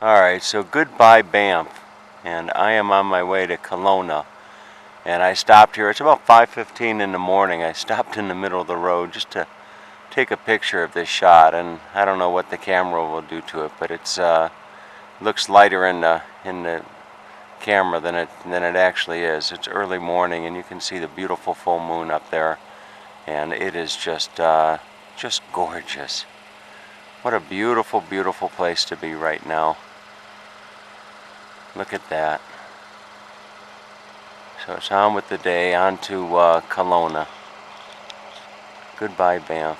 Alright, so goodbye Banff, and I am on my way to Kelowna, and I stopped here. It's about 5:15 in the morning. I stopped in the middle of the road just to take a picture of this shot, and I don't know what the camera will do to it, but it's looks lighter in the camera than it actually is. It's early morning, and you can see the beautiful full moon up there, and it is just gorgeous. What a beautiful, beautiful place to be right now. Look at that. So it's on with the day, on to Kelowna. Goodbye, Banff.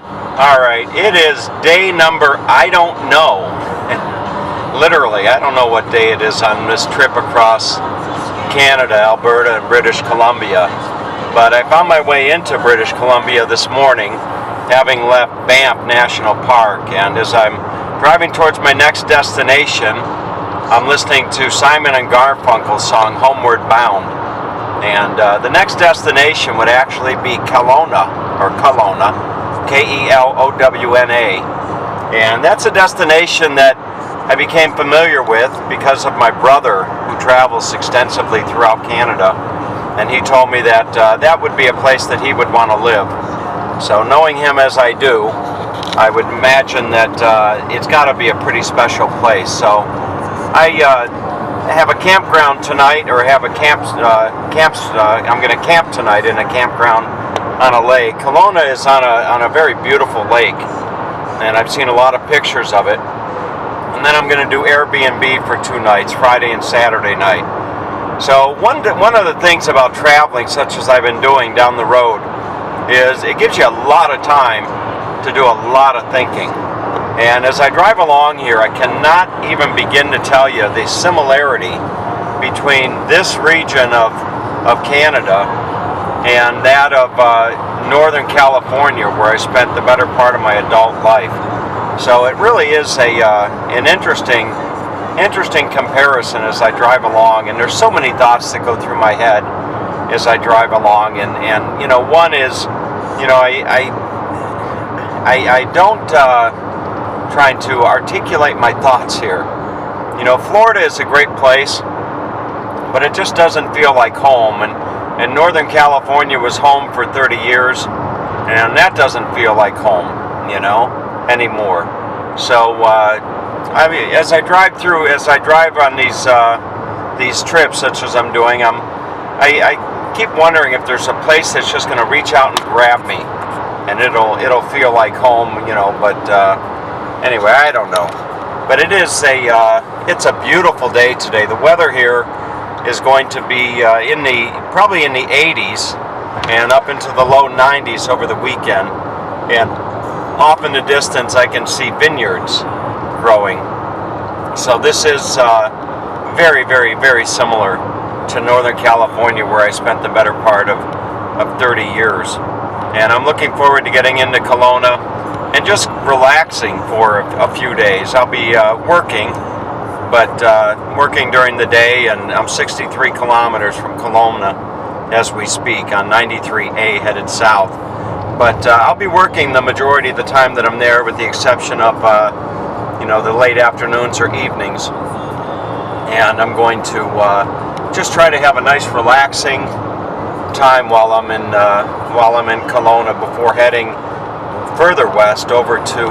Alright, it is day number, I don't know. Literally, I don't know what day it is on this trip across Canada, Alberta, and British Columbia. But I found my way into British Columbia this morning, having left Banff National Park. And as I'm driving towards my next destination, I'm listening to Simon and Garfunkel's song Homeward Bound. And the next destination would actually be Kelowna, or Kelowna, K-E-L-O-W-N-A. And that's a destination that I became familiar with because of my brother, who travels extensively throughout Canada. And he told me that that would be a place that he would want to live. So knowing him as I do, I would imagine that it's got to be a pretty special place. So I have a campground tonight, or have a I'm going to camp tonight in a campground on a lake. Kelowna is on a very beautiful lake, and I've seen a lot of pictures of it. And then I'm going to do Airbnb for 2 nights, Friday and Saturday night. So one of the things about traveling, such as I've been doing down the road, is it gives you a lot of time to do a lot of thinking. And as I drive along here, I cannot even begin to tell you the similarity between this region of Canada and that of Northern California, where I spent the better part of my adult life. So it really is an interesting comparison as I drive along, and there's so many thoughts that go through my head as I drive along. And you know, one is, you know, I don't trying to articulate my thoughts here. You know, Florida is a great place, but it just doesn't feel like home. And Northern California was home for 30 years, and that doesn't feel like home, you know, anymore. So I mean, as I drive on these trips, such as I'm doing, I keep wondering if there's a place that's just going to reach out and grab me, and it'll feel like home, you know. But anyway, I don't know. But it's a beautiful day today. The weather here is going to be probably in the 80s and up into the low 90s over the weekend. And off in the distance, I can see vineyards growing. So this is very, very, very similar to Northern California, where I spent the better part of 30 years. And I'm looking forward to getting into Kelowna and just relaxing for a few days. I'll be working, but working during the day, and I'm 63 kilometers from Kelowna as we speak on 93A headed south. But I'll be working the majority of the time that I'm there, with the exception of you know, the late afternoons or evenings. And I'm going to just try to have a nice relaxing time while I'm in Kelowna before heading further west over to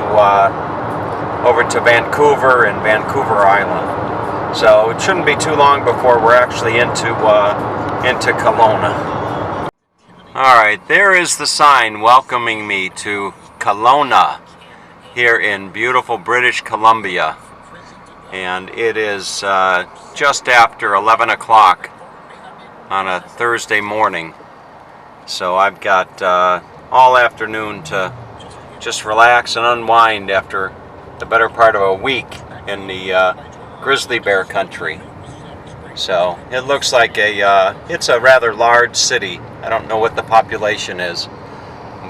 Vancouver and Vancouver Island. So it shouldn't be too long before we're actually into Kelowna. Alright, there is the sign welcoming me to Kelowna here in beautiful British Columbia. And it is just after 11 o'clock on a Thursday morning. So I've got all afternoon to just relax and unwind after the better part of a week in the grizzly bear country. So it looks like it's a rather large city. I don't know what the population is,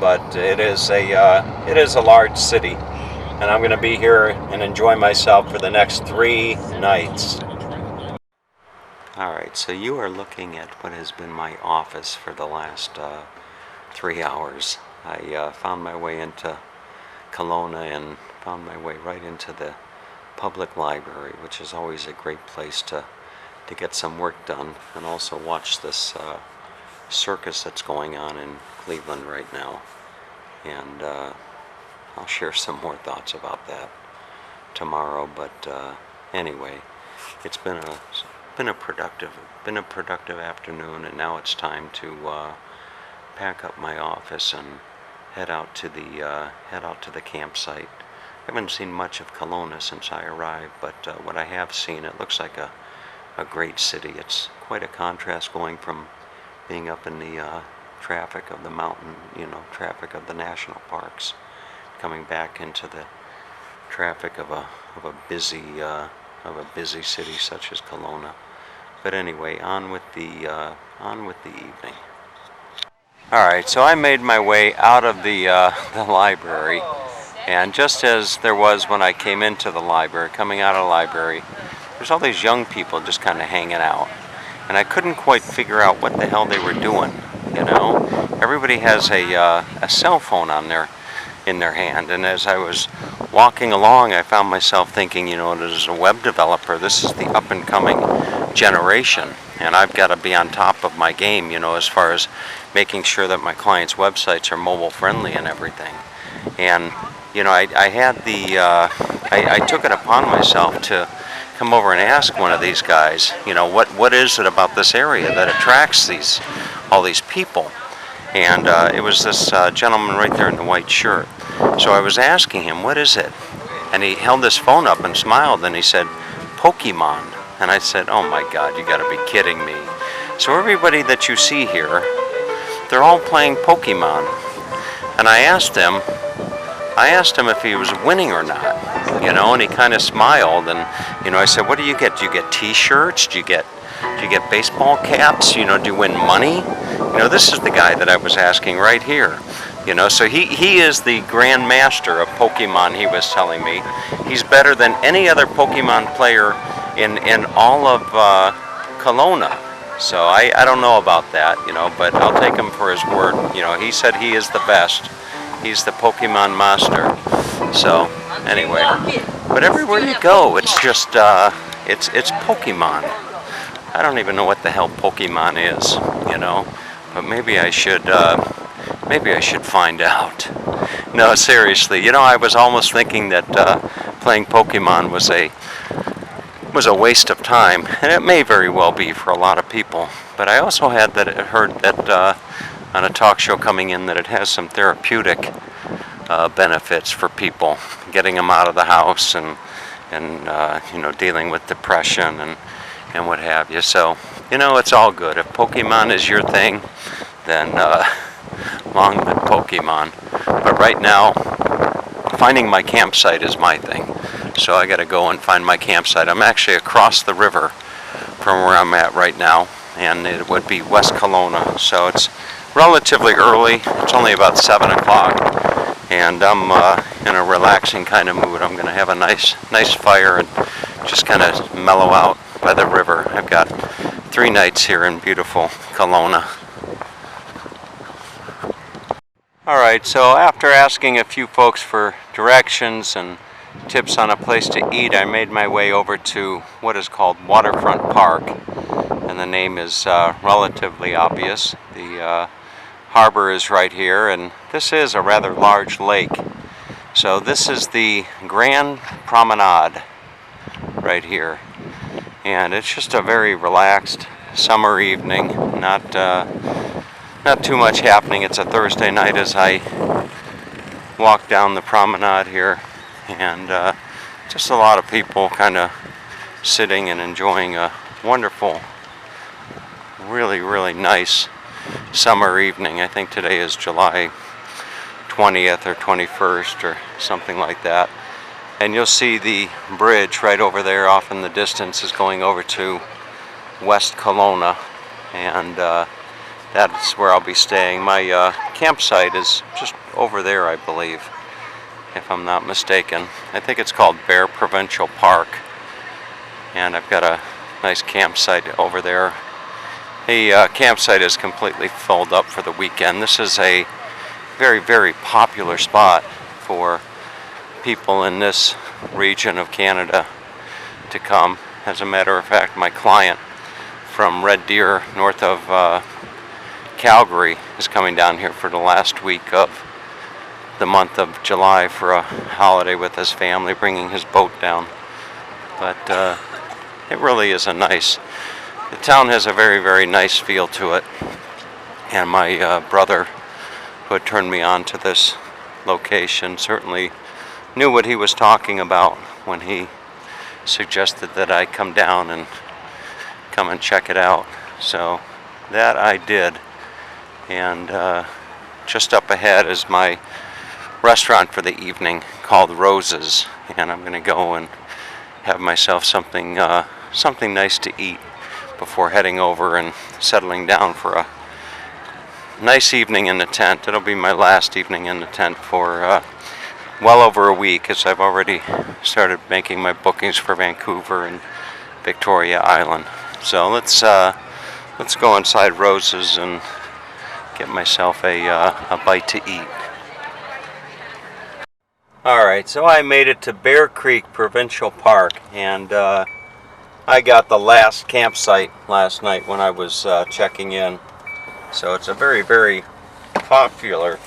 but it is a large city, and I'm going to be here and enjoy myself for the next 3 nights. Alright, so you are looking at what has been my office for the last 3 hours. I found my way into Kelowna and found my way right into the public library, which is always a great place to get some work done, and also watch this circus that's going on in Cleveland right now. And I'll share some more thoughts about that tomorrow. But anyway, it's been a productive afternoon, and now it's time to pack up my office and head out to the campsite. I haven't seen much of Kelowna since I arrived, but what I have seen, it looks like a great city. It's quite a contrast going from being up in the traffic of the mountain, traffic of the national parks, coming back into the traffic of a busy city such as Kelowna. But anyway, on with the evening. All right, so I made my way out of the library, and just as there was when I came into the library, coming out of the library, there's all these young people just kind of hanging out, and I couldn't quite figure out what the hell they were doing. Everybody has a cell phone in their hand, and as I was walking along, I found myself thinking, as a web developer, this is the up and coming generation, and I've got to be on top of my game, as far as making sure that my clients' websites are mobile friendly and everything. And I took it upon myself to come over and ask one of these guys, what is it about this area that attracts all these people? And it was this gentleman right there in the white shirt. So I was asking him, what is it? And he held his phone up and smiled, and he said, Pokemon. And I said, oh my God, you gotta be kidding me. So everybody that you see here, they're all playing Pokemon. And I asked him if he was winning or not, and he kind of smiled, and I said, what do you get? Do you get t-shirts? Do you get baseball caps? Do you win money? This is the guy that I was asking right here. So he is the grand master of Pokemon, he was telling me. He's better than any other Pokemon player in all of Kelowna. So I don't know about that, but I'll take him for his word. He said he is the best. He's the Pokemon master. So anyway, but everywhere you go, it's just it's Pokemon. I don't even know what the hell Pokemon is, but maybe I should find out. No, seriously, I was almost thinking that playing Pokemon was a waste of time, and it may very well be for a lot of people. But I also heard that on a talk show coming in that it has some therapeutic benefits for people, getting them out of the house and dealing with depression and what have you. So it's all good. If Pokemon is your thing, then long live Pokemon. But right now, finding my campsite is my thing. So I got to go and find my campsite. I'm actually across the river from where I'm at right now, and it would be West Kelowna. So it's relatively early. It's only about 7 o'clock, and I'm in a relaxing kind of mood. I'm going to have a nice fire and just kind of mellow out by the river. I've got 3 nights here in beautiful Kelowna. Alright, so after asking a few folks for directions and tips on a place to eat, I made my way over to what is called Waterfront Park, and the name is relatively obvious. The harbor is right here, and this is a rather large lake. So this is the Grand Promenade right here, and it's just a very relaxed summer evening. Not too much happening. It's a Thursday night as I walk down the promenade here, and just a lot of people kind of sitting and enjoying a wonderful, really nice summer evening. I think today is July 20th or 21st or something like that. And you'll see the bridge right over there off in the distance is going over to West Kelowna, and that's where I'll be staying. My campsite is just over there, I believe, if I'm not mistaken. I think it's called Bear Provincial Park, and I've got a nice campsite over there. The campsite is completely filled up for the weekend. This is a very popular spot for people in this region of Canada to come. As a matter of fact, my client from Red Deer, north of Calgary, is coming down here for the last week of the month of July for a holiday with his family, bringing his boat down. But it really is the town has a very, very nice feel to it. And my brother, who had turned me on to this location, certainly knew what he was talking about when he suggested that I come down and come and check it out. So that I did. And just up ahead is my restaurant for the evening called Roses, and I'm going to go and have myself something nice to eat before heading over and settling down for a nice evening in the tent. It'll be my last evening in the tent for well over a week, as I've already started making my bookings for Vancouver and Victoria Island. So let's go inside Roses and get myself a bite to eat. Alright, so I made it to Bear Creek Provincial Park, and I got the last campsite last night when I was checking in. So it's a very, very popular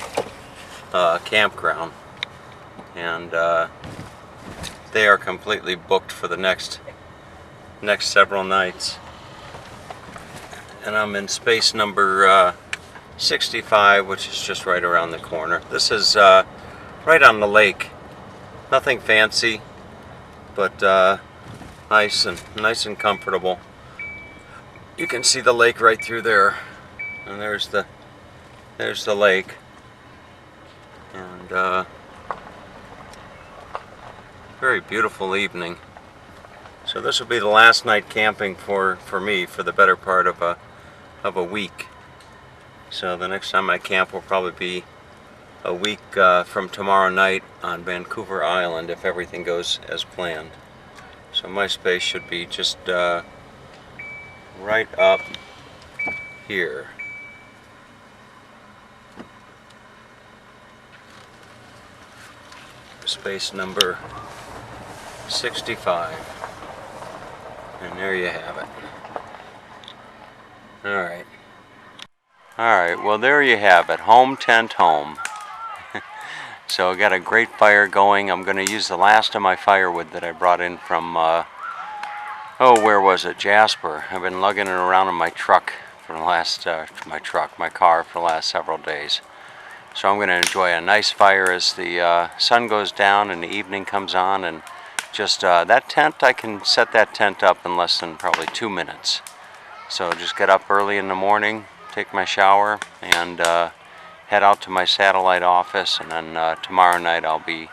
campground, and they are completely booked for the next several nights. And I'm in space number 65, which is just right around the corner. This is right on the lake. Nothing fancy, but nice and comfortable. You can see the lake right through there, and there's the lake. And very beautiful evening. So this will be the last night camping for me for the better part of a week. So the next time I camp will probably be a week from tomorrow night on Vancouver Island, if everything goes as planned. So my space should be just right up here. Space number 65. And there you have it. Alright. Alright, well there you have it. Home tent home. So I got a great fire going. I'm going to use the last of my firewood that I brought in from, where was it? Jasper. I've been lugging it around in my truck for the last, my car for the last several days. So I'm going to enjoy a nice fire as the sun goes down and the evening comes on, and just that tent, I can set that tent up in less than probably 2 minutes. So just get up early in the morning, take my shower, and head out to my satellite office, and then tomorrow night I'll be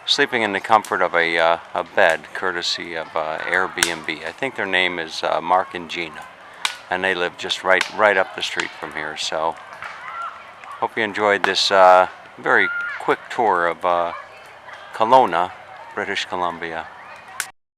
sleeping in the comfort of a bed, courtesy of Airbnb. I think their name is Mark and Gina, and they live just right up the street from here. So hope you enjoyed this very quick tour of Kelowna, British Columbia.